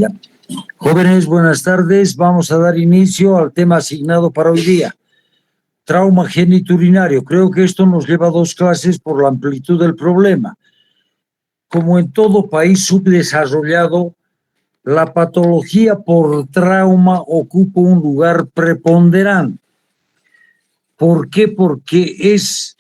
Ya. Jóvenes, buenas tardes. Vamos a dar inicio al tema asignado para hoy día. Trauma genitourinario. Creo que esto nos lleva a 2 clases por la amplitud del problema. Como en todo país subdesarrollado, la patología por trauma ocupa un lugar preponderante. ¿Por qué? Porque es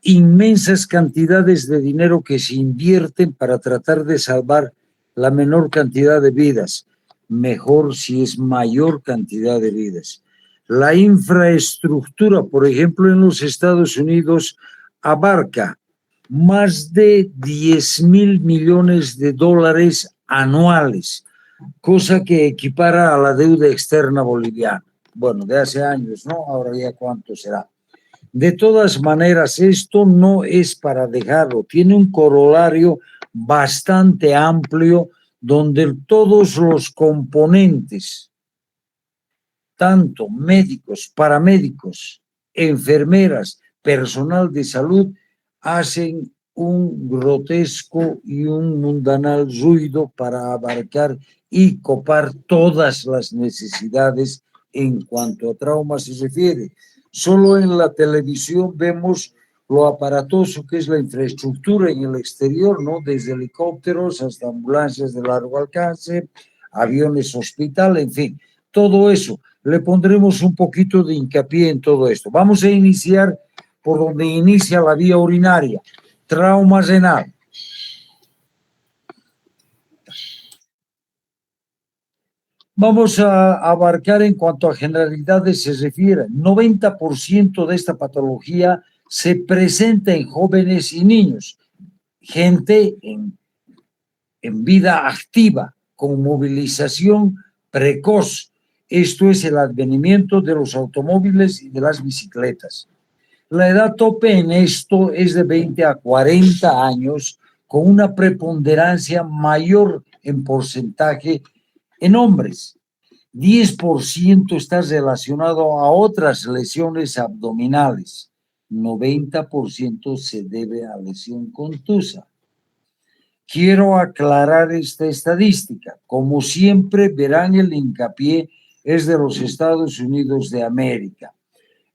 inmensas cantidades de dinero que se invierten para tratar de salvar la menor cantidad de vidas, mejor si es mayor cantidad de vidas. La infraestructura, por ejemplo, en los Estados Unidos abarca más de 10.000 millones de dólares anuales, cosa que equipara a la deuda externa boliviana. Bueno, de hace años, ¿no? Ahora ya cuánto será. De todas maneras, esto no es para dejarlo, tiene un corolario bastante amplio donde todos los componentes, tanto médicos, paramédicos, enfermeras, personal de salud, hacen un grotesco y un mundanal ruido para abarcar y copar todas las necesidades en cuanto a trauma se refiere. Solo en la televisión vemos lo aparatoso que es la infraestructura en el exterior, ¿no? Desde helicópteros hasta ambulancias de largo alcance, aviones hospital, en fin, todo eso. Le pondremos un poquito de hincapié en todo esto. Vamos a iniciar por donde inicia la vía urinaria, trauma renal. Vamos a abarcar en cuanto a generalidades se refiere. 90% de esta patología se presenta en jóvenes y niños, gente en vida activa, con movilización precoz. Esto es el advenimiento de los automóviles y de las bicicletas. La edad tope en esto es de 20 a 40 años, con una preponderancia mayor en porcentaje en hombres. 10% está relacionado a otras lesiones abdominales. 90% se debe a lesión contusa. Quiero aclarar esta estadística. Como siempre, verán el hincapié es de los Estados Unidos de América.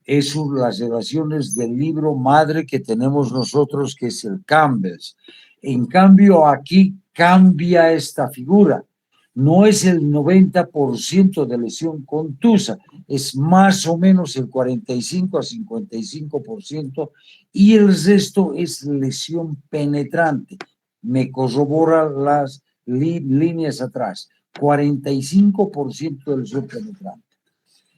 Es las relaciones del libro madre que tenemos nosotros, que es el Campbell's. En cambio, aquí cambia esta figura. No es el 90% de lesión contusa, es más o menos el 45 a 55%, y el resto es lesión penetrante. Me corrobora las líneas atrás, 45% de lesión penetrante.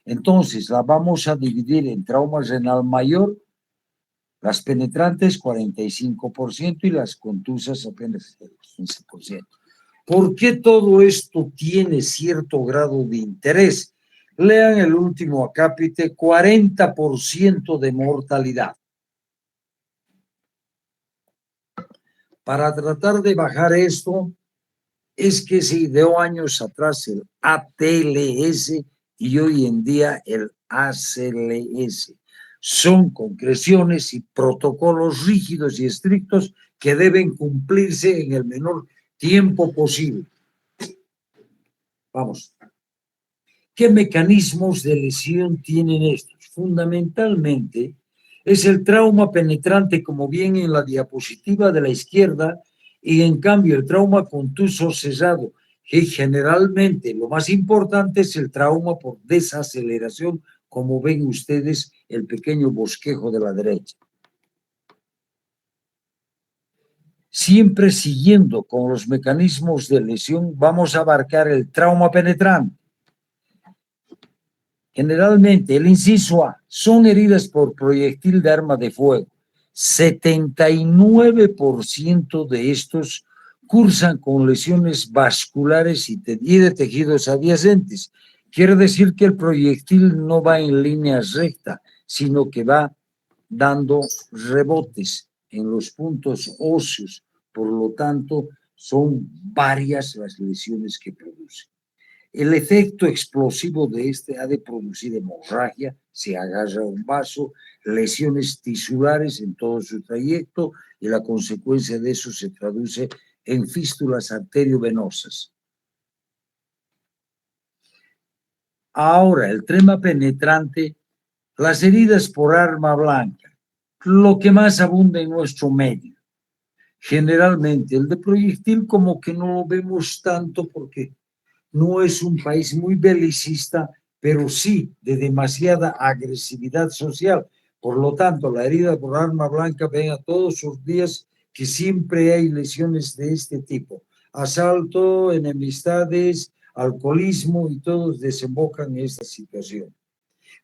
Entonces, la vamos a dividir en trauma renal mayor, las penetrantes 45% y las contusas apenas 15%. ¿Por qué todo esto tiene cierto grado de interés? Lean el último acápite, 40% de mortalidad. Para tratar de bajar esto, es que se ideó años atrás el ATLS y hoy en día el ACLS. Son concreciones y protocolos rígidos y estrictos que deben cumplirse en el menor tiempo posible. Vamos. ¿Qué mecanismos de lesión tienen estos? Fundamentalmente es el trauma penetrante, como bien en la diapositiva de la izquierda, y en cambio el trauma contuso cesado, que generalmente lo más importante es el trauma por desaceleración, como ven ustedes el pequeño bosquejo de la derecha. Siempre siguiendo con los mecanismos de lesión, vamos a abarcar el trauma penetrante. Generalmente, el inciso A, son heridas por proyectil de arma de fuego. 79% de estos cursan con lesiones vasculares y de tejidos adyacentes. Quiere decir que el proyectil no va en línea recta, sino que va dando rebotes en los puntos óseos. Por lo tanto, son varias las lesiones que producen. El efecto explosivo de este ha de producir hemorragia, se agarra un vaso, lesiones tisulares en todo su trayecto y la consecuencia de eso se traduce en fístulas arteriovenosas. Ahora, el tema penetrante, las heridas por arma blanca, lo que más abunda en nuestro medio. Generalmente, el de proyectil como que no lo vemos tanto porque no es un país muy belicista, pero sí de demasiada agresividad social. Por lo tanto, la herida por arma blanca ven a todos los días que siempre hay lesiones de este tipo. Asalto, enemistades, alcoholismo y todos desembocan en esta situación.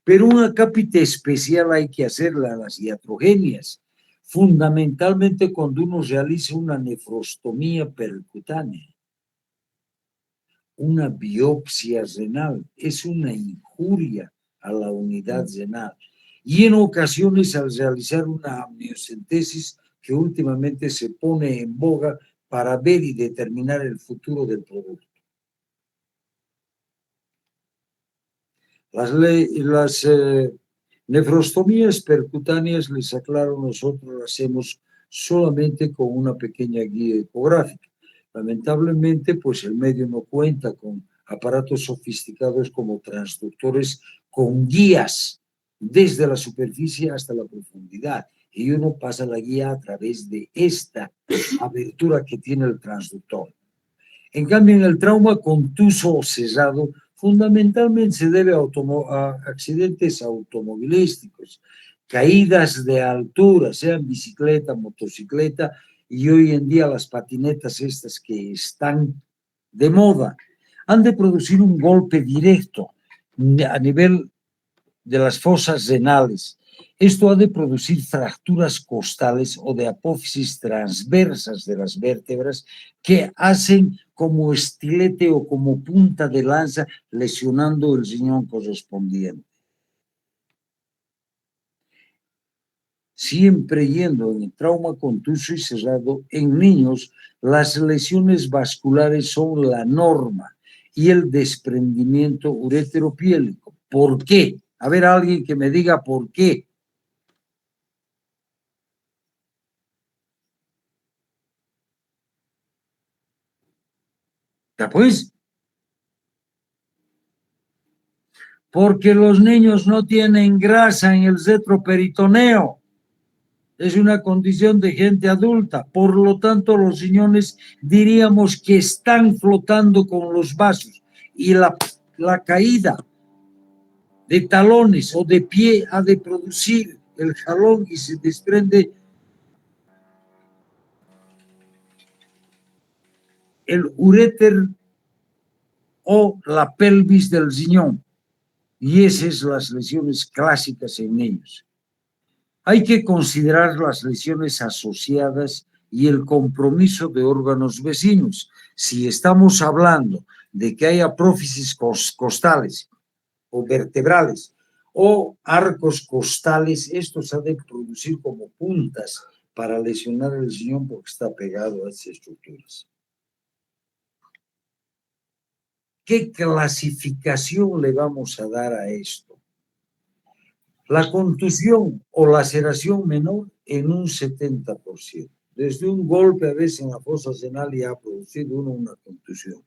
Pero un acápite especial hay que hacerla a las iatrogenias, fundamentalmente cuando uno realiza una nefrostomía percutánea. Una biopsia renal es una injuria a la unidad renal y en ocasiones al realizar una amniocentesis que últimamente se pone en boga para ver y determinar el futuro del producto. Las nefrostomías percutáneas, les aclaro, nosotros las hacemos solamente con una pequeña guía ecográfica. Lamentablemente, pues el medio no cuenta con aparatos sofisticados como transductores con guías desde la superficie hasta la profundidad. Y uno pasa la guía a través de esta abertura que tiene el transductor. En cambio, en el trauma contuso o cesado, fundamentalmente se debe a accidentes automovilísticos, caídas de altura, sean bicicleta, motocicleta, y hoy en día las patinetas estas que están de moda, han de producir un golpe directo a nivel de las fosas renales. Esto ha de producir fracturas costales o de apófisis transversas de las vértebras que hacen como estilete o como punta de lanza, lesionando el riñón correspondiente. Siempre yendo en el trauma contuso y cerrado, en niños las lesiones vasculares son la norma y el desprendimiento ureteropiélico. ¿Por qué? A ver, alguien que me diga por qué. ¿Ya pues? Porque los niños no tienen grasa en el retroperitoneo. Es una condición de gente adulta. Por lo tanto, los riñones diríamos que están flotando con los vasos. Y la caída de talones o de pie ha de producir el jalón y se desprende el uréter o la pelvis del riñón. Y esas son las lesiones clásicas en niños. Hay que considerar las lesiones asociadas y el compromiso de órganos vecinos. Si estamos hablando de que haya prófisis costales o vertebrales o arcos costales, estos han de producir como puntas para lesionar el riñón porque está pegado a esas estructuras. ¿Qué clasificación le vamos a dar a esto? La contusión o laceración menor en un 70%. Desde un golpe a veces en la fosa renal ya ha producido una contusión.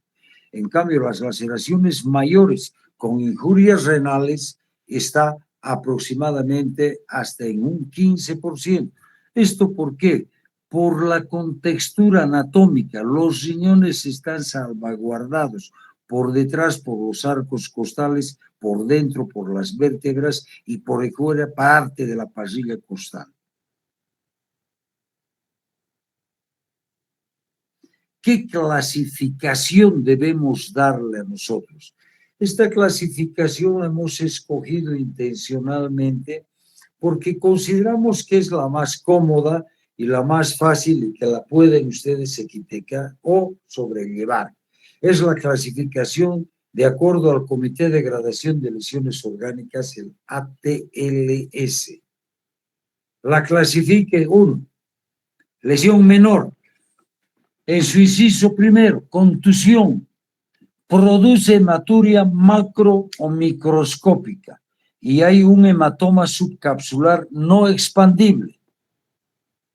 En cambio, las laceraciones mayores con injurias renales está aproximadamente hasta en un 15%. ¿Esto por qué? Por la contextura anatómica. Los riñones están salvaguardados por detrás por los arcos costales, por dentro por las vértebras y por fuera parte de la pasilla costal. ¿Qué clasificación debemos darle a nosotros? Esta clasificación la hemos escogido intencionalmente porque consideramos que es la más cómoda y la más fácil y que la pueden ustedes etiquetar o sobrellevar. Es la clasificación de acuerdo al Comité de Gradación de Lesiones Orgánicas, el ATLS. La clasifique 1, lesión menor. En su inciso primero, contusión, produce hematuria macro o microscópica y hay un hematoma subcapsular no expandible.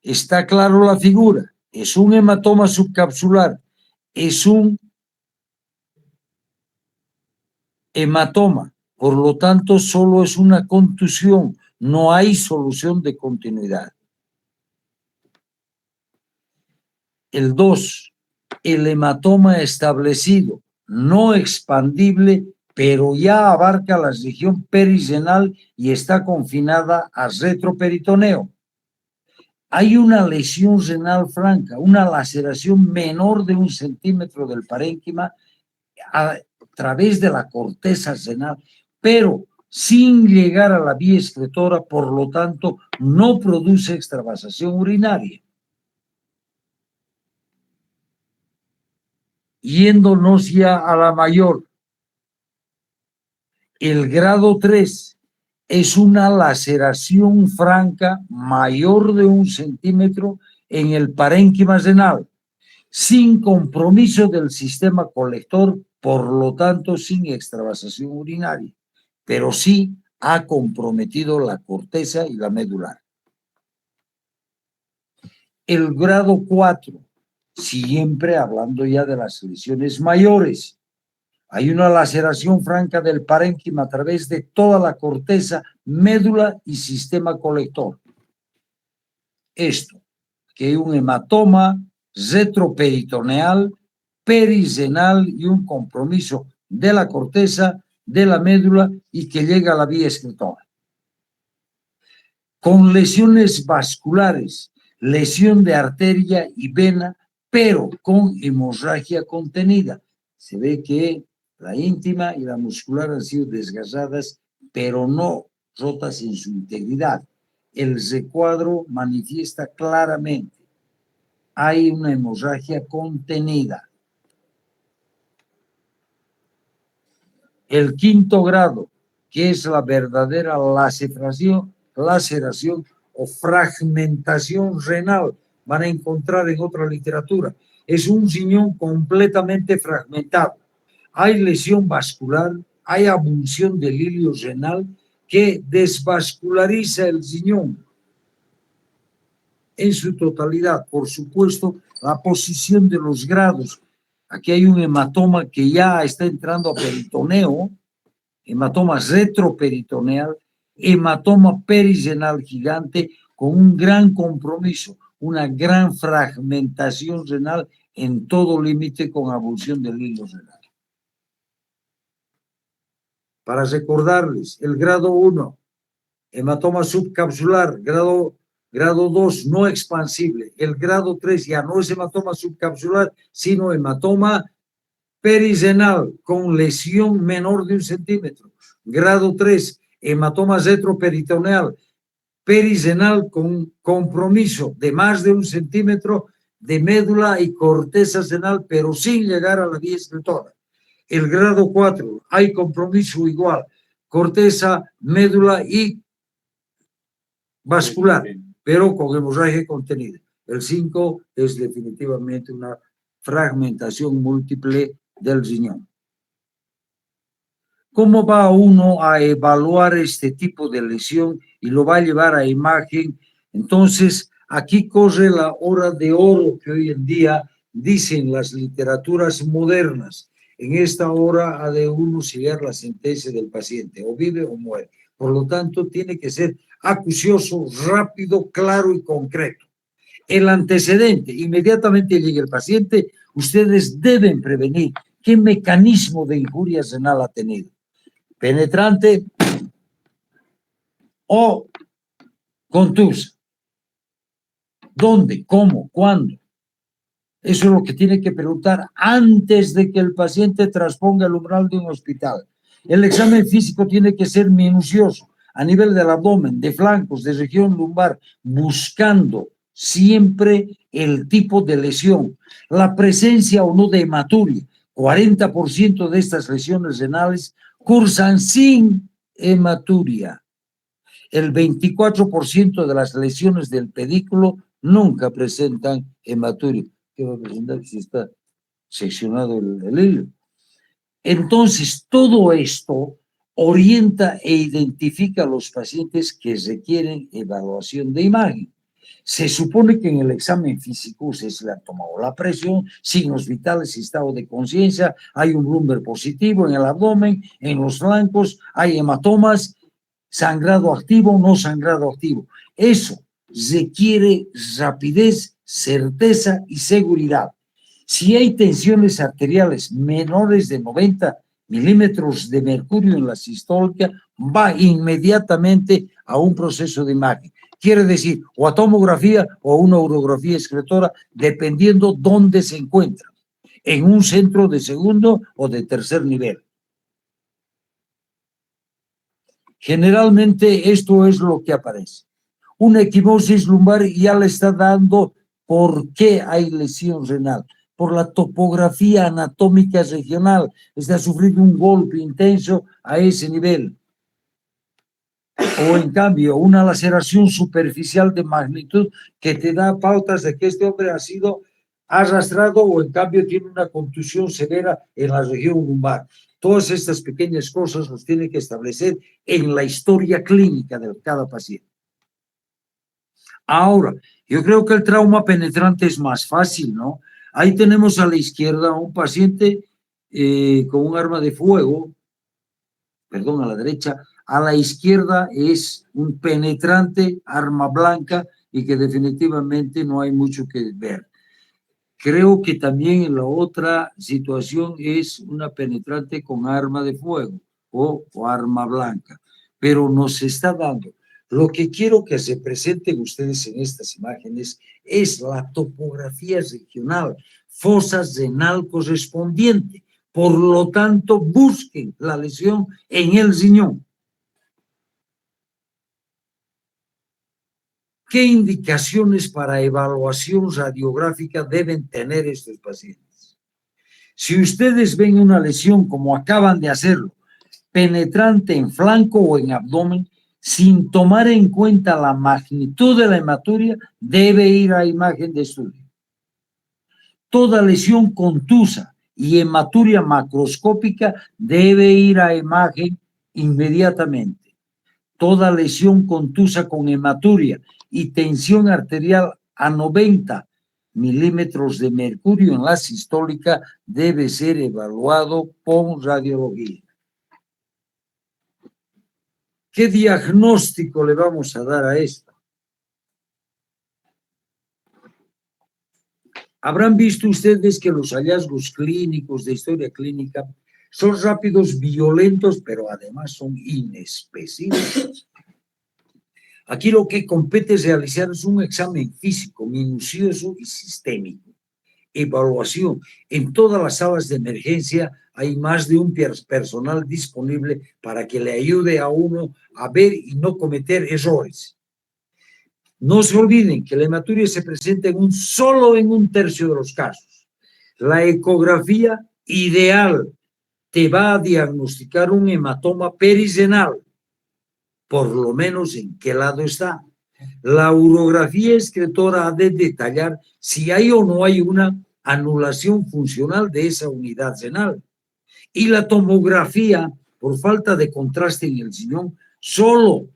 Está claro la figura, es un hematoma subcapsular, es un hematoma Por lo tanto, solo es una contusión, no hay solución de continuidad. El 2, el hematoma establecido, no expandible, pero ya abarca la región perirenal y está confinada a retroperitoneo. Hay una lesión renal franca, una laceración menor de 1 centímetro del parénquima a través de la corteza renal, pero sin llegar a la vía excretora, por lo tanto, no produce extravasación urinaria. Yéndonos ya a la mayor, el grado 3 es una laceración franca mayor de 1 centímetro en el parénquima renal, sin compromiso del sistema colector, por lo tanto sin extravasación urinaria, pero sí ha comprometido la corteza y la medular. El grado 4, siempre hablando ya de las lesiones mayores, hay una laceración franca del parénquima a través de toda la corteza, médula y sistema colector. Esto, que hay un hematoma retroperitoneal, perirenal y un compromiso de la corteza, de la médula y que llega a la vía excretora. Con lesiones vasculares, lesión de arteria y vena, pero con hemorragia contenida. Se ve que la íntima y la muscular han sido desgastadas, pero no rotas en su integridad. El recuadro manifiesta claramente, hay una hemorragia contenida. El 5º grado, que es la verdadera laceración o fragmentación renal, van a encontrar en otra literatura. Es un riñón completamente fragmentado. Hay lesión vascular, hay abulsión del hilio renal que desvasculariza el riñón en su totalidad. Por supuesto, la posición de los grados. Aquí hay un hematoma que ya está entrando a peritoneo, hematoma retroperitoneal, hematoma perirenal gigante con un gran compromiso, una gran fragmentación renal en todo límite con abulsión del hilo renal. Para recordarles, el grado 1, hematoma subcapsular, grado 2 no expansible, el grado 3 ya no es hematoma subcapsular, sino hematoma perirenal con lesión menor de 1 centímetro. Grado 3, hematoma retroperitoneal, perirenal con compromiso de más de 1 centímetro de médula y corteza renal, pero sin llegar a la vía excretora. El grado 4, hay compromiso igual, corteza, médula y vascular, pero con hemorragia contenida. El 5 es definitivamente una fragmentación múltiple del riñón. ¿Cómo va uno a evaluar este tipo de lesión y lo va a llevar a imagen? Entonces, aquí corre la hora de oro que hoy en día dicen las literaturas modernas. En esta hora ha de uno sellar la sentencia del paciente, o vive o muere. Por lo tanto, tiene que ser acucioso, rápido, claro y concreto. El antecedente, inmediatamente llega el paciente, ustedes deben prevenir qué mecanismo de injuria renal ha tenido. Penetrante o contusa. ¿Dónde? ¿Cómo? ¿Cuándo? Eso es lo que tiene que preguntar antes de que el paciente trasponga el umbral de un hospital. El examen físico tiene que ser minucioso a nivel del abdomen, de flancos, de región lumbar, buscando siempre el tipo de lesión, la presencia o no de hematuria. 40% de estas lesiones renales cursan sin hematuria. El 24% de las lesiones del pedículo nunca presentan hematuria. ¿Qué va a presentar si está seccionado el hilo? Entonces, todo esto orienta e identifica a los pacientes que requieren evaluación de imagen. Se supone que en el examen físico usted se le ha tomado la presión, signos vitales, estado de conciencia, hay un Bloomberg positivo en el abdomen, en los flancos, hay hematomas, sangrado activo, no sangrado activo. Eso requiere rapidez, certeza y seguridad. Si hay tensiones arteriales menores de 90 milímetros de mercurio en la sistólica, va inmediatamente a un proceso de imagen. Quiere decir, o a tomografía o a una urografía excretora, dependiendo dónde se encuentra, en un centro de segundo o de tercer nivel. Generalmente esto es lo que aparece. Una equimosis lumbar ya le está dando por qué hay lesión renal, por la topografía anatómica regional, está sufriendo un golpe intenso a ese nivel. O en cambio, una laceración superficial de magnitud que te da pautas de que este hombre ha sido arrastrado o en cambio tiene una contusión severa en la región lumbar. Todas estas pequeñas cosas los tiene que establecer en la historia clínica de cada paciente. Ahora, yo creo que el trauma penetrante es más fácil, ¿no? Ahí tenemos a la izquierda a un paciente con un arma de fuego, perdón, a la derecha. A la izquierda es un penetrante, arma blanca, y que definitivamente no hay mucho que ver. Creo que también en la otra situación es una penetrante con arma de fuego o arma blanca, pero nos está dando. Lo que quiero que se presenten ustedes en estas imágenes es la topografía regional, fosa renal correspondiente. Por lo tanto, busquen la lesión en el riñón. ¿Qué indicaciones para evaluación radiográfica deben tener estos pacientes? Si ustedes ven una lesión como acaban de hacerlo, penetrante en flanco o en abdomen, sin tomar en cuenta la magnitud de la hematuria, debe ir a imagen de estudio. Toda lesión contusa y hematuria macroscópica debe ir a imagen inmediatamente. Toda lesión contusa con hematuria y tensión arterial a 90 milímetros de mercurio en la sistólica debe ser evaluado con radiología. ¿Qué diagnóstico le vamos a dar a esto? Habrán visto ustedes que los hallazgos clínicos de historia clínica son rápidos, violentos, pero además son inespecíficos. Aquí lo que compete realizar es un examen físico, minucioso y sistémico. Evaluación. En todas las salas de emergencia hay más de un personal disponible para que le ayude a uno a ver y no cometer errores. No se olviden que la hematuria se presenta solo en un tercio de los casos. La ecografía ideal te va a diagnosticar un hematoma perirenal, por lo menos en qué lado está. La urografía excretora ha de detallar si hay o no hay una anulación funcional de esa unidad renal. Y la tomografía, por falta de contraste en el riñón, solo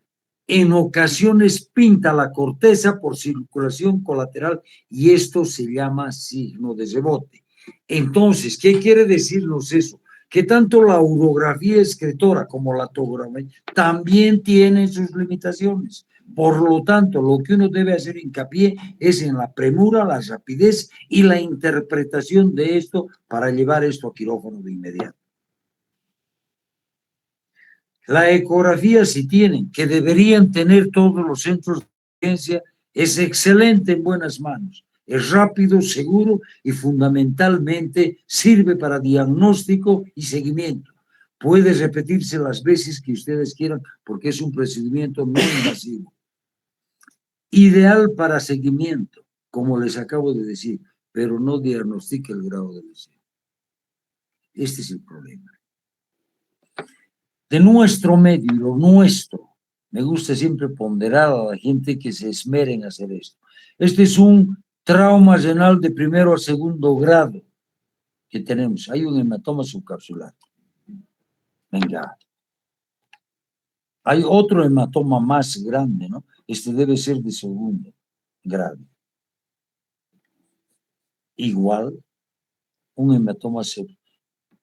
en ocasiones pinta la corteza por circulación colateral y esto se llama signo de rebote. Entonces, ¿qué quiere decirnos eso? Que tanto la urografía excretora como la tomografía también tienen sus limitaciones. Por lo tanto, lo que uno debe hacer hincapié es en la premura, la rapidez y la interpretación de esto para llevar esto a quirófano de inmediato. La ecografía, si tienen, que deberían tener todos los centros de emergencia, es excelente en buenas manos. Es rápido, seguro y fundamentalmente sirve para diagnóstico y seguimiento. Puede repetirse las veces que ustedes quieran porque es un procedimiento no invasivo. Ideal para seguimiento, como les acabo de decir, pero no diagnostica el grado de lesión. Este es el problema. De nuestro medio y lo nuestro, me gusta siempre ponderar a la gente que se esmere en hacer esto. Este es un trauma renal de primero a segundo grado que tenemos. Hay un hematoma subcapsular. Venga. Hay otro hematoma más grande, ¿no? Este debe ser de segundo. grave. Igual, un hematoma severo.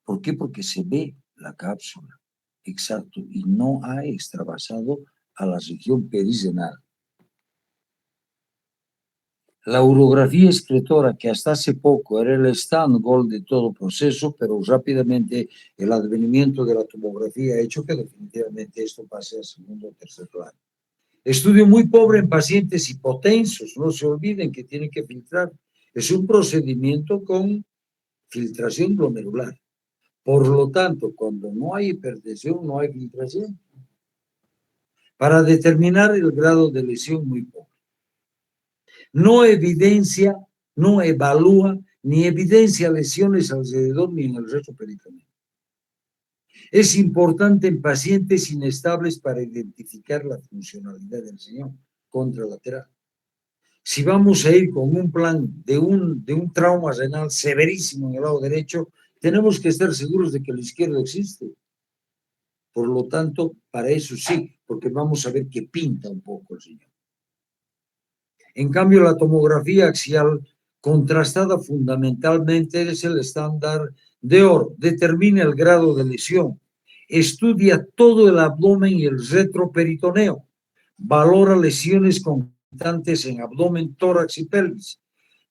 ¿Por qué? Porque se ve la cápsula, exacto, y no ha extravasado a la región perisenal. La urografía excretora, que hasta hace poco era el stand-gol de todo proceso, pero rápidamente el advenimiento de la tomografía ha hecho que definitivamente esto pase a segundo o tercer plano. Estudio muy pobre en pacientes hipotensos, no se olviden que tienen que filtrar. Es un procedimiento con filtración glomerular. Por lo tanto, cuando no hay hipertensión, no hay filtración. Para determinar el grado de lesión, muy poco. No evidencia, no evalúa, ni evidencia lesiones alrededor ni en el resto peritoneal. Es importante en pacientes inestables para identificar la funcionalidad del riñón contralateral. Si vamos a ir con un plan de un trauma renal severísimo en el lado derecho, tenemos que estar seguros de que el izquierdo existe. Por lo tanto, para eso sí, porque vamos a ver que pinta un poco el riñón. En cambio, la tomografía axial contrastada fundamentalmente es el estándar de oro. Determina el grado de lesión. Estudia todo el abdomen y el retroperitoneo. Valora lesiones constantes en abdomen, tórax y pelvis.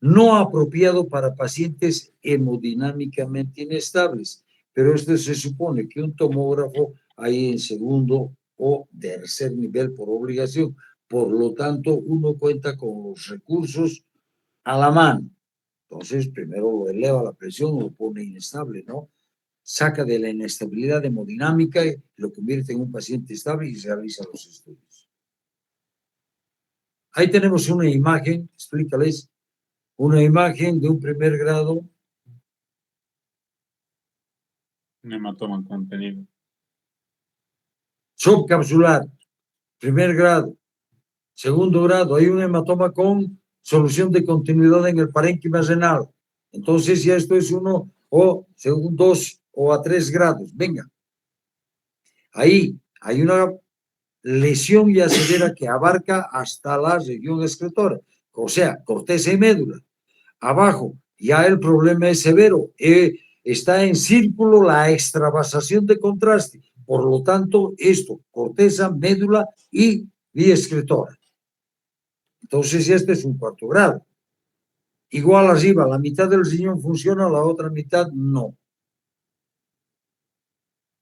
No apropiado para pacientes hemodinámicamente inestables. Pero esto se supone que un tomógrafo hay en segundo o tercer nivel por obligación. Por lo tanto, uno cuenta con los recursos a la mano. Entonces, primero lo eleva la presión, lo pone inestable, ¿no? Saca de la inestabilidad hemodinámica y lo convierte en un paciente estable y realiza los estudios. Ahí tenemos una imagen, explícales, una imagen de un primer grado. Un hematoma contenido. Subcapsular, primer grado. Segundo grado, hay un hematoma con solución de continuidad en el parénquima renal. Entonces ya esto es 1 o según 2 o a 3 grados. Venga. Ahí hay una lesión ya severa que abarca hasta la región excretora, o sea, corteza y médula. Abajo ya el problema es severo. Está en círculo la extravasación de contraste. Por lo tanto, esto, corteza, médula y vía excretora. Entonces, este es un cuarto grado. Igual arriba, la mitad del riñón funciona, la otra mitad no.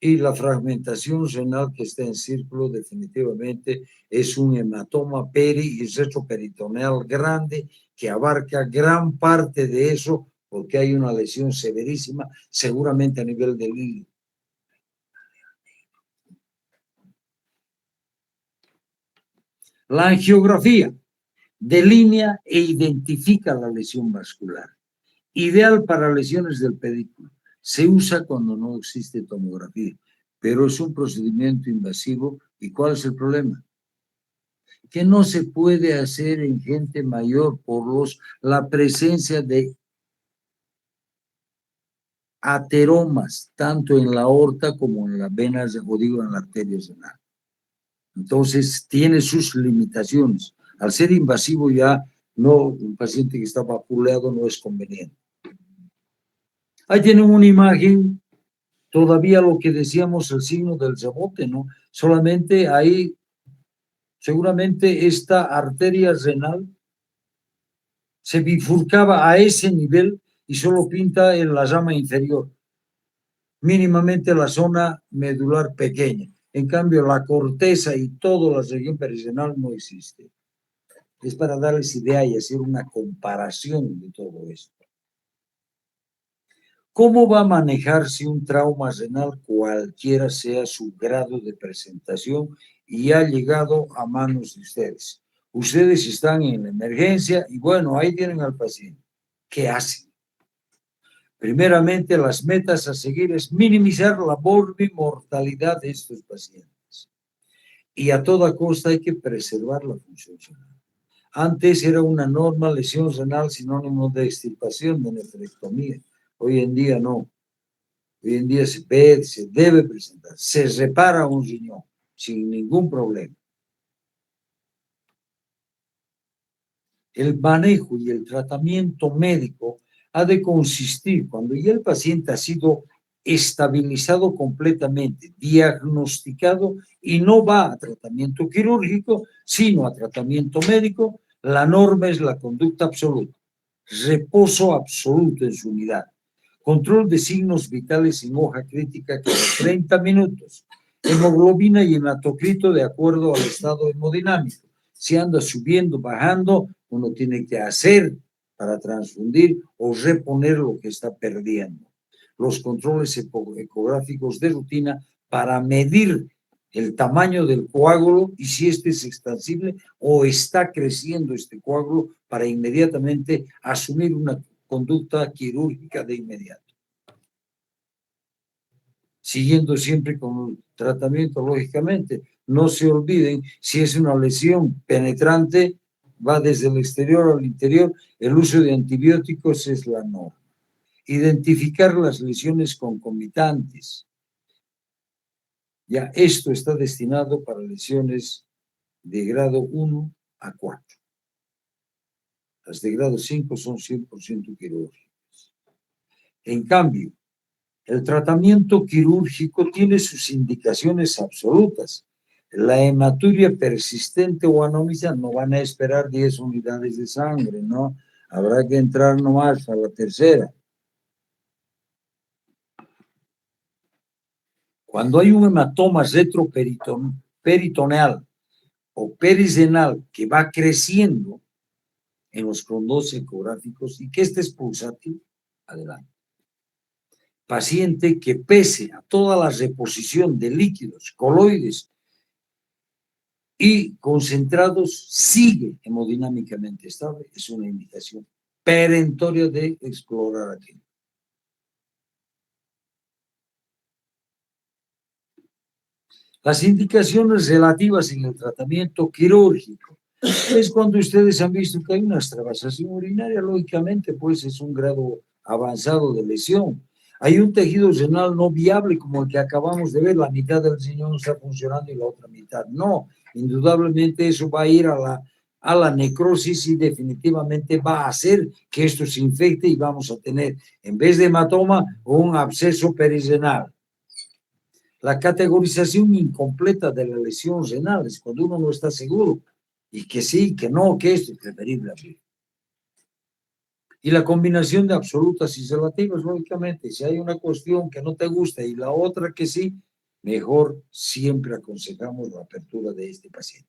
Y la fragmentación renal que está en círculo definitivamente es un hematoma peri y retroperitoneal grande que abarca gran parte de eso porque hay una lesión severísima, seguramente a nivel del hígado. La angiografía delinea e identifica la lesión vascular. Ideal para lesiones del pedículo. Se usa cuando no existe tomografía, pero es un procedimiento invasivo. ¿Y cuál es el problema? Que no se puede hacer en gente mayor por la presencia de ateromas, tanto en la aorta como en las venas, o digo, en la arteria renal. Entonces, tiene sus limitaciones. Al ser invasivo ya no, un paciente que está vapuleado no es conveniente. Ahí tienen una imagen, todavía lo que decíamos, el signo del rebote, ¿no? Solamente ahí, seguramente esta arteria renal se bifurcaba a ese nivel y solo pinta en la rama inferior, mínimamente la zona medular pequeña. En cambio, la corteza y toda la región perirenal no existe. Es para darles idea y hacer una comparación de todo esto. ¿Cómo va a manejarse un trauma renal cualquiera sea su grado de presentación y ha llegado a manos de ustedes? Ustedes están en la emergencia y bueno, ahí tienen al paciente. ¿Qué hacen? Primeramente, las metas a seguir es minimizar la morbimortalidad de estos pacientes. Y a toda costa hay que preservar la función renal. Antes era una norma lesión renal sinónimo de extirpación, de nefrectomía. Hoy en día no. Hoy en día se debe presentar, se repara un riñón sin ningún problema. El manejo y el tratamiento médico ha de consistir, cuando ya el paciente ha sido estabilizado completamente, diagnosticado y no va a tratamiento quirúrgico, sino a tratamiento médico, la norma es la conducta absoluta, reposo absoluto en su unidad, control de signos vitales en hoja crítica cada 30 minutos, hemoglobina y hematocrito de acuerdo al estado hemodinámico. Si anda subiendo, bajando, uno tiene que hacer para transfundir o reponer lo que está perdiendo. Los controles ecográficos de rutina para medir el tamaño del coágulo y si este es extensible o está creciendo este coágulo para inmediatamente asumir una conducta quirúrgica de inmediato. Siguiendo siempre con el tratamiento, lógicamente. No se olviden, si es una lesión penetrante, va desde el exterior al interior, el uso de antibióticos es la norma. Identificar las lesiones concomitantes. Ya esto está destinado para lesiones de grado 1 a 4. Las de grado 5 son 100% quirúrgicas. En cambio, el tratamiento quirúrgico tiene sus indicaciones absolutas. La hematuria persistente o anómala no van a esperar 10 unidades de sangre, ¿no? Habrá que entrar nomás a la tercera. Cuando hay un hematoma retroperitoneal o perisenal que va creciendo en los condos ecográficos y que este es pulsátil, adelante. Paciente que pese a toda la reposición de líquidos, coloides y concentrados, sigue hemodinámicamente estable, es una indicación perentoria de explorar aquí. Las indicaciones relativas en el tratamiento quirúrgico es cuando ustedes han visto que hay una extravasación urinaria, lógicamente, pues es un grado avanzado de lesión. Hay un tejido renal no viable como el que acabamos de ver, la mitad del riñón está funcionando y la otra mitad no. Indudablemente eso va a ir a la necrosis y definitivamente va a hacer que esto se infecte y vamos a tener, en vez de hematoma, un absceso perirenal. La categorización incompleta de la lesión renal es cuando uno no está seguro y que sí, que no, que esto es preferible abrir. Y la combinación de absolutas y relativas, lógicamente, si hay una cuestión que no te gusta y la otra que sí, mejor siempre aconsejamos la apertura de este paciente.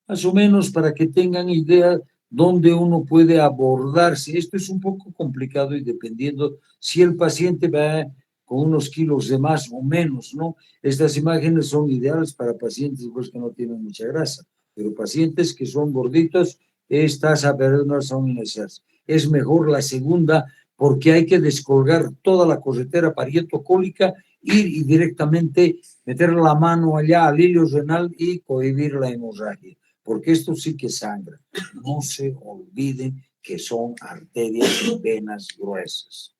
Más o menos para que tengan idea dónde uno puede abordarse. Esto es un poco complicado y dependiendo si el paciente va con unos kilos de más o menos, ¿no? Estas imágenes son ideales para pacientes pues, que no tienen mucha grasa, pero pacientes que son gorditos, estas aperturas son innecesarias. Es mejor la segunda porque hay que descolgar toda la corretera parietocólica, ir y directamente meter la mano allá al hilio renal y cohibir la hemorragia, porque esto sí que sangra. No se olviden que son arterias y venas gruesas.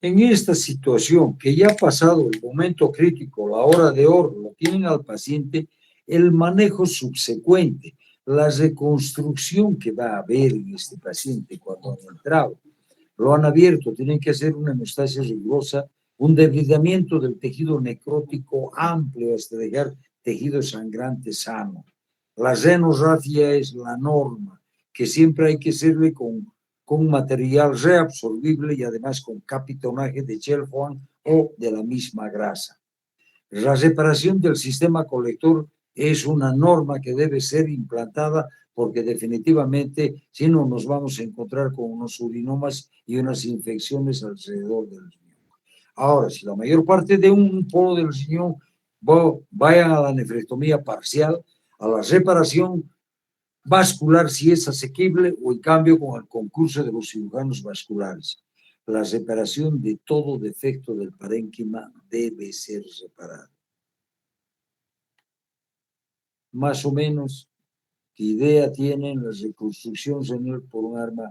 En esta situación, que ya ha pasado el momento crítico, la hora de oro, lo tienen al paciente, el manejo subsecuente, la reconstrucción que va a haber en este paciente cuando han entrado, lo han abierto, tienen que hacer una hemostasia rigurosa, un debridamiento del tejido necrótico amplio hasta dejar tejido sangrante sano. La renorragia es la norma, que siempre hay que hacerle con material reabsorbible y además con capitonaje de Chelfon o de la misma grasa. La reparación del sistema colector es una norma que debe ser implantada porque definitivamente si no nos vamos a encontrar con unos urinomas y unas infecciones alrededor del riñón. Ahora, si la mayor parte de un polo del riñón vayan a la nefrectomía parcial, a la reparación vascular si es asequible o en cambio con el concurso de los cirujanos vasculares. La reparación de todo defecto del parénquima debe ser reparada. Más o menos, ¿qué idea tienen la reconstrucción renal por un arma,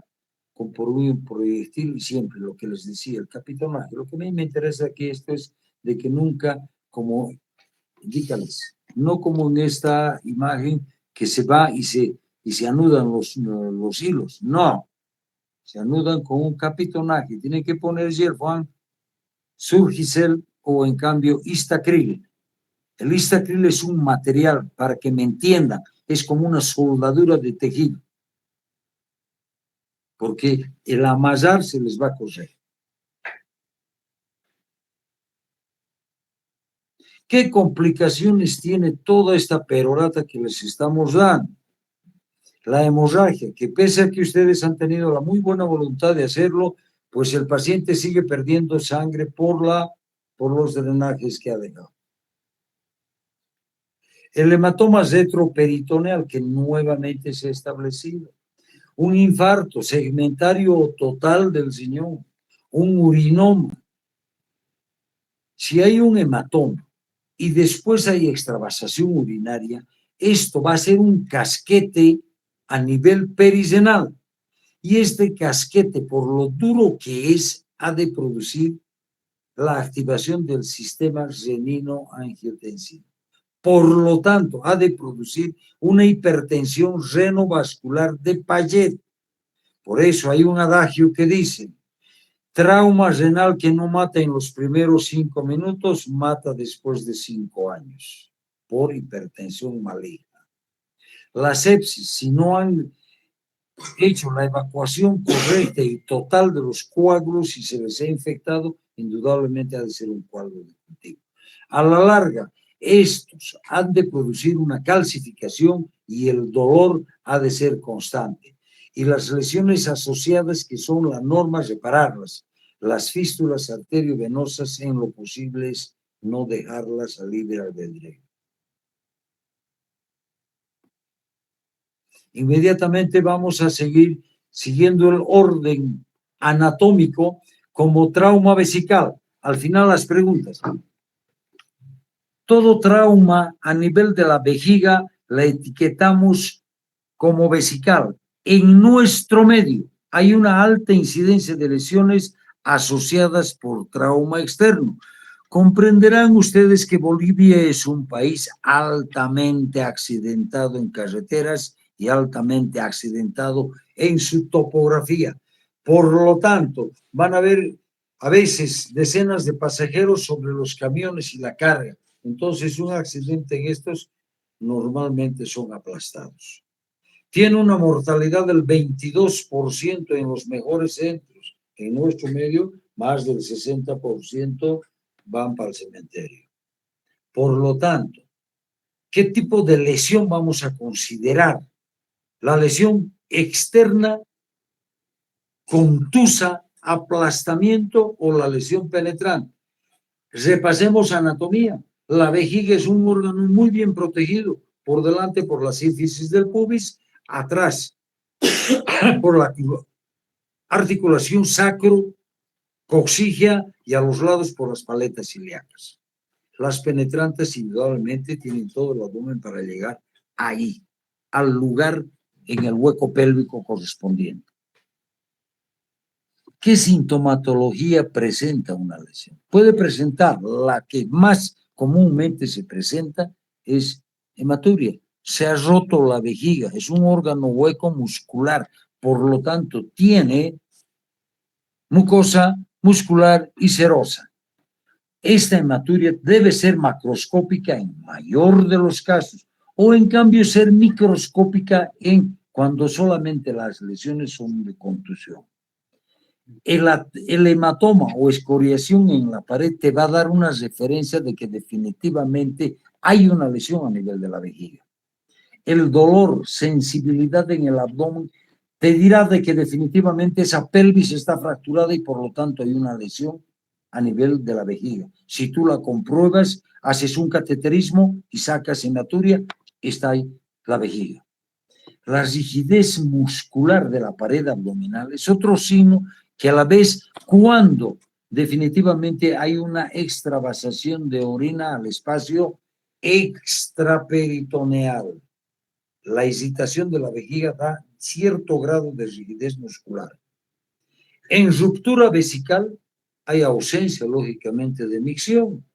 por un proyectil? Y siempre lo que les decía, el capitonaje. Lo que a mí me interesa aquí esto es de que nunca, como indícales, no como en esta imagen que se va y se anudan los hilos, no, se anudan con un capitonaje, tienen que poner Gerfan, Surgicel o en cambio Istacril. El Istacril es un material, para que me entiendan, es como una soldadura de tejido, porque el amasar se les va a coser. ¿Qué complicaciones tiene toda esta perorata que les estamos dando? La hemorragia, que pese a que ustedes han tenido la muy buena voluntad de hacerlo, pues el paciente sigue perdiendo sangre por los drenajes que ha dejado. El hematoma retroperitoneal, que nuevamente se ha establecido. Un infarto segmentario total del riñón, un urinoma. Si hay un hematoma y después hay extravasación urinaria, esto va a ser un casquete a nivel perirenal. Y este casquete, por lo duro que es, ha de producir la activación del sistema renino-angiotensino. Por lo tanto, ha de producir una hipertensión renovascular de Payet. Por eso hay un adagio que dice: trauma renal que no mata en los primeros 5 minutos, mata después de 5 años, por hipertensión maligna. La sepsis, si no han hecho la evacuación correcta y total de los coágulos y se les ha infectado, indudablemente ha de ser un coágulo de cultivo. A la larga, estos han de producir una calcificación y el dolor ha de ser constante. Y las lesiones asociadas, que son la norma, repararlas. Las fístulas arteriovenosas, en lo posible, es no dejarlas a libre albedrío. Inmediatamente vamos a seguir siguiendo el orden anatómico como trauma vesical. Al final las preguntas. Todo trauma a nivel de la vejiga la etiquetamos como vesical. En nuestro medio hay una alta incidencia de lesiones asociadas por trauma externo. Comprenderán ustedes que Bolivia es un país altamente accidentado en carreteras y altamente accidentado en su topografía. Por lo tanto, van a haber a veces decenas de pasajeros sobre los camiones y la carga. Entonces, un accidente en estos normalmente son aplastados. Tiene una mortalidad del 22% en los mejores centros. En nuestro medio, más del 60% van para el cementerio. Por lo tanto, ¿qué tipo de lesión vamos a considerar? La lesión externa, contusa, aplastamiento o la lesión penetrante. Repasemos anatomía. La vejiga es un órgano muy bien protegido, por delante por la sínfisis del pubis, atrás por la articulación sacro-coxígea y a los lados por las paletas ilíacas. Las penetrantes indudablemente tienen todo el abdomen para llegar ahí, al lugar en el hueco pélvico correspondiente. ¿Qué sintomatología presenta una lesión? Puede presentar, la que más comúnmente se presenta es hematuria. Se ha roto la vejiga, es un órgano hueco muscular, por lo tanto tiene mucosa muscular y serosa. Esta hematuria debe ser macroscópica en mayor de los casos, o en cambio ser microscópica cuando solamente las lesiones son de contusión. El hematoma o escoriación en la pared te va a dar una referencia de que definitivamente hay una lesión a nivel de la vejiga. El dolor, sensibilidad en el abdomen, te dirá de que definitivamente esa pelvis está fracturada y por lo tanto hay una lesión a nivel de la vejiga. Si tú la compruebas, haces un cateterismo y sacas hematuria, está ahí la vejiga. La rigidez muscular de la pared abdominal es otro signo que a la vez, cuando definitivamente hay una extravasación de orina al espacio extraperitoneal, la excitación de la vejiga da cierto grado de rigidez muscular. En ruptura vesical hay ausencia, lógicamente, de micción.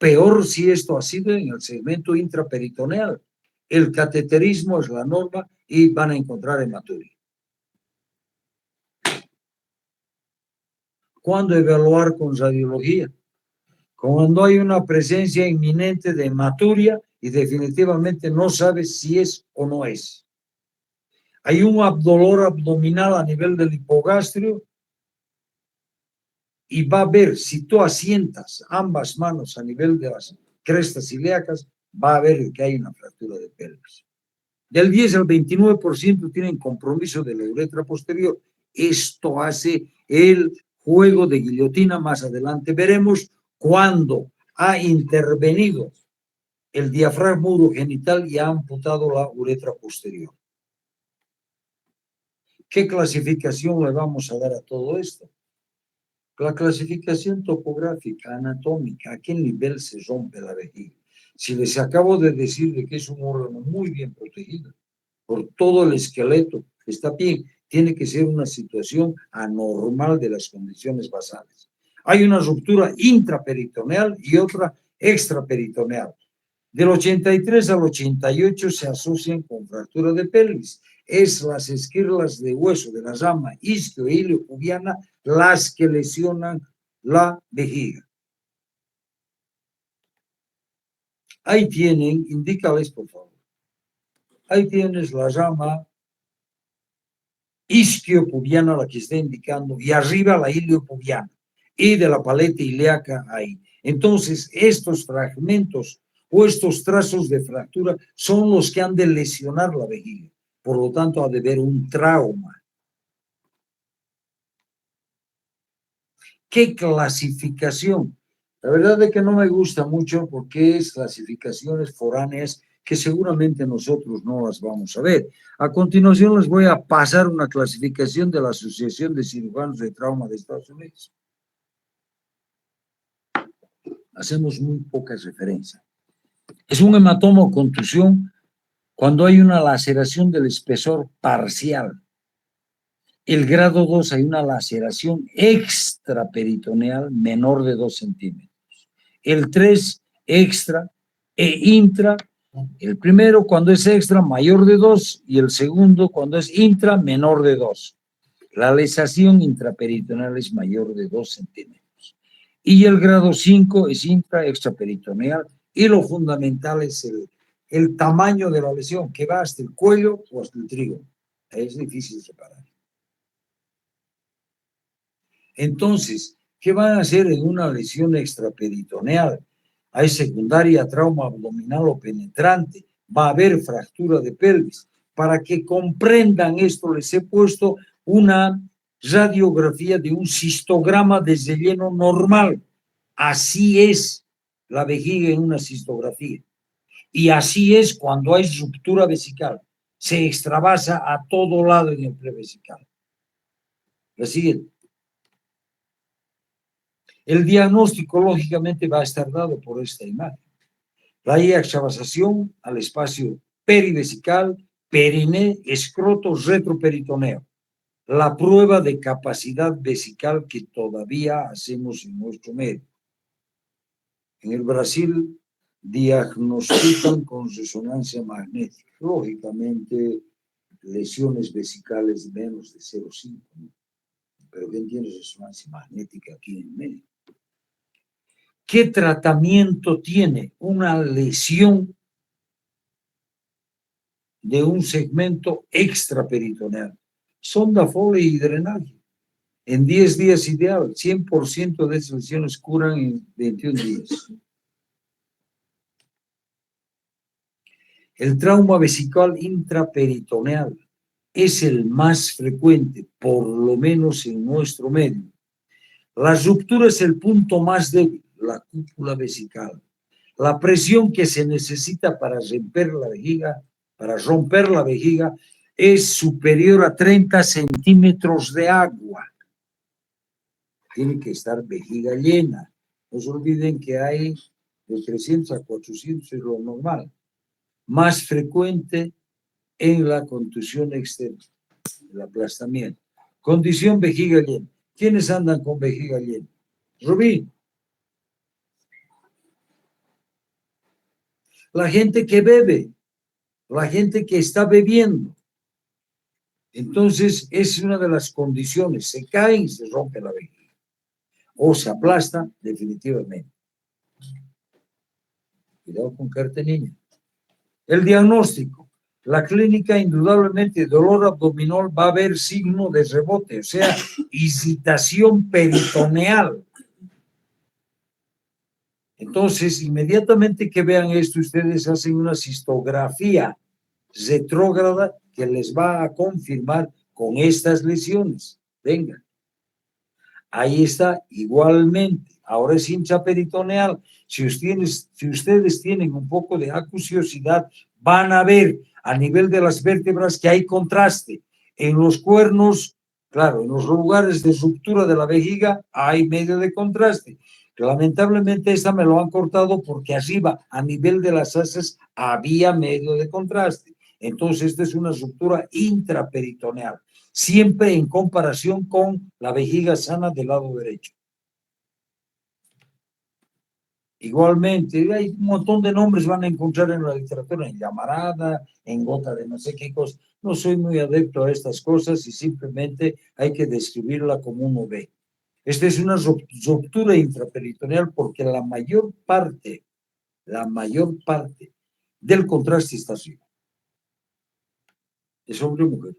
Peor si esto ha sido en el segmento intraperitoneal. El cateterismo es la norma y van a encontrar hematuria. ¿Cuándo evaluar con radiología? Cuando hay una presencia inminente de hematuria y definitivamente no sabes si es o no es. Hay un dolor abdominal a nivel del hipogastrio y va a ver, si tú asientas ambas manos a nivel de las crestas ilíacas, va a ver que hay una fractura de pelvis. Del 10 al 29% tienen compromiso de la uretra posterior. Esto hace el juego de guillotina. Más adelante veremos cuando ha intervenido el diafragma urogenital y ha amputado la uretra posterior. ¿Qué clasificación le vamos a dar a todo esto? La clasificación topográfica, anatómica, a qué nivel se rompe la vejiga. Si les acabo de decir de que es un órgano muy bien protegido por todo el esqueleto, está bien, tiene que ser una situación anormal de las condiciones basales. Hay una ruptura intraperitoneal y otra extraperitoneal. Del 83 al 88 se asocian con fractura de pelvis. Es las esquirlas de hueso de la rama isquio e iliopubiana las que lesionan la vejiga. Ahí tienen, indícales por favor. Ahí tienes la rama isquiopubiana, la que está indicando, y arriba la iliopubiana, y de la paleta ilíaca ahí. Entonces, estos fragmentos o estos trazos de fractura son los que han de lesionar la vejiga. Por lo tanto, ha de haber un trauma. ¿Qué clasificación? La verdad es que no me gusta mucho porque es clasificaciones foráneas que seguramente nosotros no las vamos a ver. A continuación les voy a pasar una clasificación de la Asociación de Cirujanos de Trauma de Estados Unidos. Hacemos muy pocas referencias. Es un hematoma o contusión cuando hay una laceración del espesor parcial. El grado 2 hay una laceración extraperitoneal menor de 2 centímetros. El 3 extra e intra. El primero cuando es extra mayor de 2 y el segundo cuando es intra menor de 2. La lesión intraperitoneal es mayor de 2 centímetros. Y el grado 5 es intra extraperitoneal y lo fundamental es el tamaño de la lesión que va hasta el cuello o hasta el trígono. Es difícil separar. Entonces, ¿qué van a hacer en una lesión extraperitoneal? Hay secundaria, trauma abdominal o penetrante, va a haber fractura de pelvis. Para que comprendan esto, les he puesto una radiografía de un cistograma de relleno normal. Así es la vejiga en una cistografía. Y así es cuando hay ruptura vesical. Se extravasa a todo lado en el prevesical. La siguiente. El diagnóstico, lógicamente, va a estar dado por esta imagen. La extravasación al espacio perivesical, periné, escroto, retroperitoneo. La prueba de capacidad vesical que todavía hacemos en nuestro medio. En el Brasil diagnostican con resonancia magnética. Lógicamente, lesiones vesicales menos de 0,5. Pero ¿quién tiene resonancia magnética aquí en medio? ¿Qué tratamiento tiene una lesión de un segmento extraperitoneal? Sonda Foley y drenaje. En 10 días ideal, 100% de esas lesiones curan en 21 días. El trauma vesical intraperitoneal es el más frecuente, por lo menos en nuestro medio. La ruptura es el punto más débil, la cúpula vesical. La presión que se necesita para romper la vejiga es superior a 30 centímetros de agua. Tiene que estar vejiga llena. No se olviden que hay de 300 a 400 es lo normal. Más frecuente en la contusión externa, el aplastamiento. Condición vejiga llena. ¿Quiénes andan con vejiga llena? Rubí. La gente que bebe, la gente que está bebiendo. Entonces, es una de las condiciones. Se cae y se rompe la vejiga. O se aplasta definitivamente. Cuidado con caerte, niña. El diagnóstico. La clínica, indudablemente, dolor abdominal, va a haber signo de rebote, o sea, excitación peritoneal. Entonces, inmediatamente que vean esto, ustedes hacen una cistografía retrógrada que les va a confirmar con estas lesiones. Venga. Ahí está, igualmente. Ahora es intraperitoneal. Si ustedes tienen un poco de acuciosidad, van a ver a nivel de las vértebras que hay contraste. En los cuernos, claro, en los lugares de ruptura de la vejiga hay medio de contraste. Lamentablemente esta me lo han cortado porque arriba, a nivel de las asas, había medio de contraste. Entonces esta es una ruptura intraperitoneal, siempre en comparación con la vejiga sana del lado derecho. Igualmente, hay un montón de nombres van a encontrar en la literatura, en llamarada, en gota de no sé qué cosa. No soy muy adepto a estas cosas y simplemente hay que describirla como uno ve. Esta es una ruptura intraperitoneal porque la mayor parte del contraste está arriba. ¿Es hombre o mujer?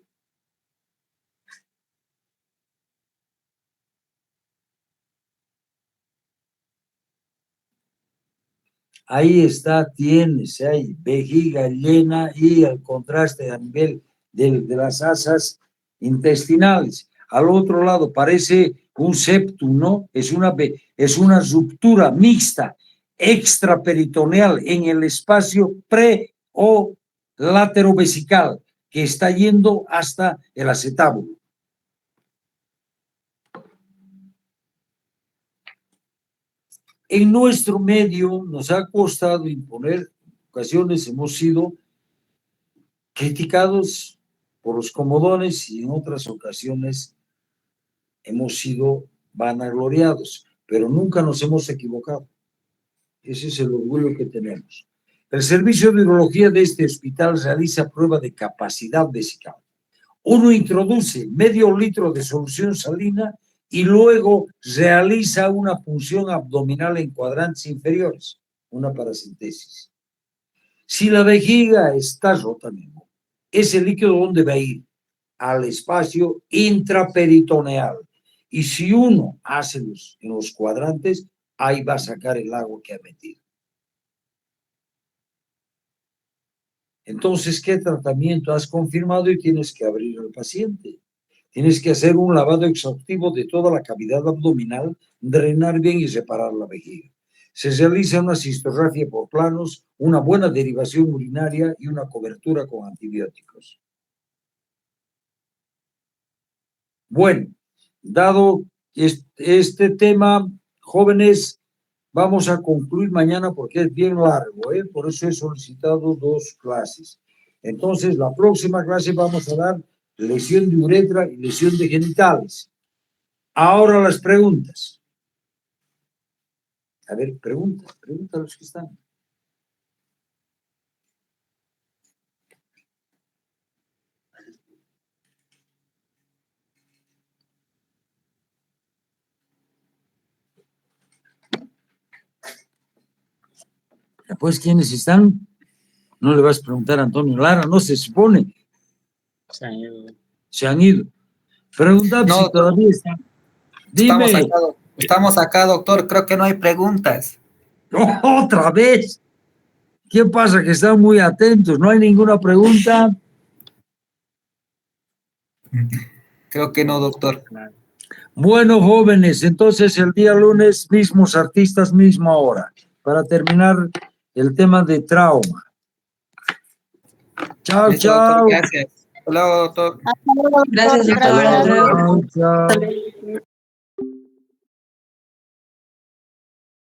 Ahí está, tienes ahí vejiga llena y el contraste a nivel de las asas intestinales. Al otro lado parece un septum, ¿no? Es una ruptura mixta extraperitoneal en el espacio pre o laterovesical que está yendo hasta el acetábulo. En nuestro medio nos ha costado imponer, en ocasiones hemos sido criticados por los comodones y en otras ocasiones hemos sido vanagloriados, pero nunca nos hemos equivocado. Ese es el orgullo que tenemos. El servicio de urología de este hospital realiza prueba de capacidad vesical. Uno introduce medio litro de solución salina y luego realiza una punción abdominal en cuadrantes inferiores, una paracentesis. Si la vejiga está rota, mismo, ese líquido ¿dónde va a ir? Al espacio intraperitoneal. Y si uno hace en los cuadrantes, ahí va a sacar el agua que ha metido. Entonces, ¿qué tratamiento has confirmado? Y tienes que abrir al paciente. Tienes que hacer un lavado exhaustivo de toda la cavidad abdominal, drenar bien y separar la vejiga. Se realiza una cistografía por planos, una buena derivación urinaria y una cobertura con antibióticos. Bueno, dado este tema, jóvenes, vamos a concluir mañana porque es bien largo, por eso he solicitado 2 clases. Entonces, la próxima clase vamos a dar lesión de uretra y lesión de genitales. Ahora las preguntas. A ver, pregunta a los que están. Después, ¿quiénes están? No le vas a preguntar a Antonio Lara, no se supone. Se han ido. Se han ido. Pregunta No, si todavía están. Dime. Estamos acá, doctor. Creo que no hay preguntas. ¡Otra vez! ¿Qué pasa? Que están muy atentos. ¿No hay ninguna pregunta? Creo que no, doctor. Bueno, jóvenes, entonces el día lunes, mismos artistas, misma hora, para terminar el tema de trauma. Chao, Listo, chao. doctor, gracias. Hola, doctor. Gracias, doctor. Chao, chao.